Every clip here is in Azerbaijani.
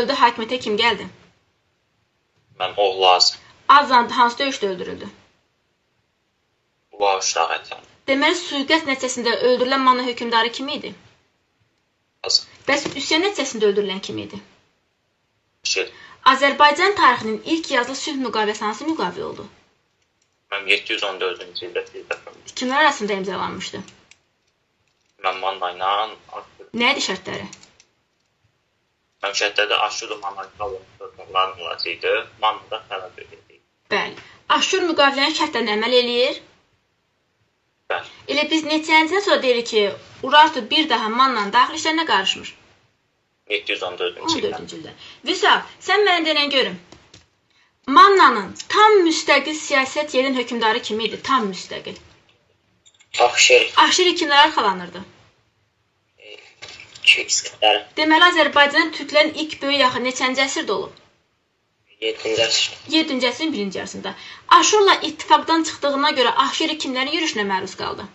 öldü, hakimiyyətə kim gəldi? Mən Oğlaz. Azandı hansı döyüşdə öldürüldü? Bu Şahətyan. Deməli, suiqəst nəticəsində öldürülən Manna hökmdarı kim idi? Azam. Bəs üsyan nəticəsində öldürülən kim idi? Şir. Azərbaycan tarixinin ilk yazılı sülh müqaviləsi hansı müqavilə oldu? Mən 714-cü ildə sildim. Kimlər arasında imzalanmışdı? Mən Manna ilə Nə idi şərtləri? Məmşətdə Aşur Manaykalın torpaqlarının olacaqdı. Manna da tələb edildi. Bəli. Aşur müqavilənin şərtlərinə əməl eləyir. Bəli. Elə biz neçənədən sonra deyirik ki, Urartu bir daha Mannanın daxili işlərinə qarışmır. 714-cü ildə. 14-cü ildə. Vüsal, sən mənə denən görüm. Mannanın tam müstəqil siyasət yerin hökmdarı kim idi? Tam müstəqil. Aşir. Aşiri kimlər arxalanırdı? İskitləri. Deməli, Azərbaycanın türklərin ilk böyük yaxın neçənci əsrdə olub? 7-ci əsr. 7-ci əsrin 1-ci yarısında. Aşurla ittifaqdan çıxdığına görə Aşiri kimlərin yürüşünə məruz qaldı?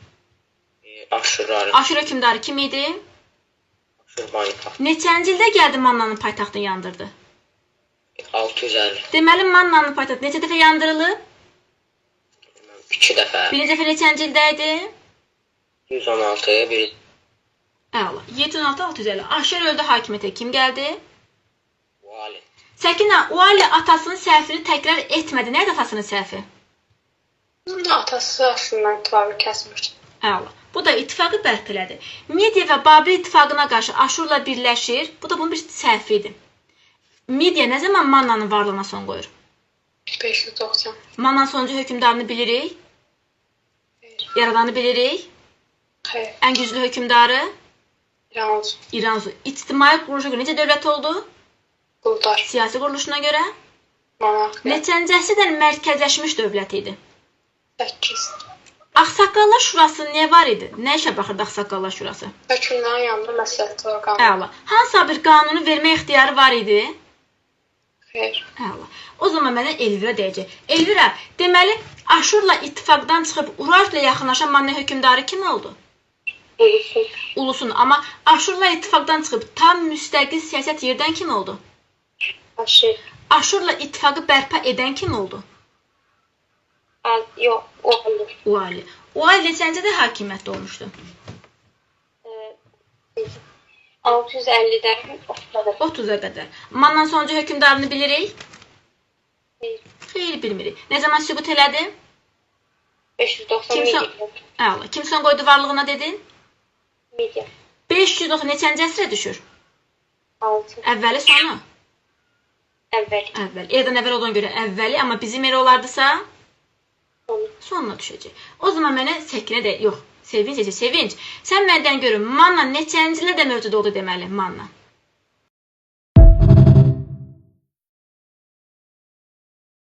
Aşurları. Aşur hökmdarı kim idi? Aşur Manika. Neçənci ildə gəldi Mannanın paytaxtını yandırdı? 650. Deməli, Mannanın paytaxtı neçə dəfə yandırılıb? 2 dəfə. Birinci dəfə neçənci ildə idi? 116, biri. Əla. 716-650. Aşir öldü, hakimiyyətə kim gəldi? Vali. Səkinə, Vali atasının səhvini təkrar etmədi. Nədir atasının səhvi? Atası aslında ittifaqı kəsmiş. Əla. Bu da ittifaqı bərpa elədi. Midiya və Babil ittifaqına qarşı Aşurla birləşir. Bu da bunun bir səhvidir. Midiya nə zaman Mannanın varlığına son qoyur? 590. Mannanın sonuncu hökmdarını bilirik. Yaradanı bilirik. Xeyr. Ən güclü hökmdarı İranzu. İranzu. İctimai quruluşa görə necə dövlət oldu? Quldar. Siyasi quruluşuna görə Monarxiya. neçənci əsrdən mərkəzləşmiş dövlət idi? 8. Ağsaqqallar Şurası niyə var idi? Nə işə baxırdı Ağsaqqallar Şurası? Hökmlərin yanında məsləhət orqanı. Əla. Hansısa bir qanunu vermə ixtiyarı var idi? Xeyr. Əla. O zaman mənə Elvira deyəcək. Elvira, deməli Aşurla ittifaqdan çıxıb Urartu'yla yaxınlaşan Manna hökmdarı kim oldu? Ulusun. Ulusun. Amma Aşurla ittifaqdan çıxıb tam müstəqil siyasət yerdən kim oldu? Aşir. Aşurla ittifaqı bərpa edən kim oldu? Yox, o olur. Vali. Vali neçəncədə hakimiyyətdə olmuşdu? 650-dən 30-a 30-a qədər. Mannan sonuncu hökmdarını bilirik? Xeyr. Xeyr, bilmirik. Nə zaman sübut elədi? 590 Kimsə- Midiya. Əla. Kim son qoydu varlığına dedin? Midiya. 590 neçənci əsrə düşür? 6. Əvvəli sonu? Əvvəl. Əvvəl. Eradan əvvəl olduğuna görə əvvəli, amma bizim era olardısa Sonu. sonuna düşəcək. O zaman mənə Səkinə də, yox, Sevinc. Sən məndən görün, Manna neçənci ildə mövcud oldu deməli, Manna?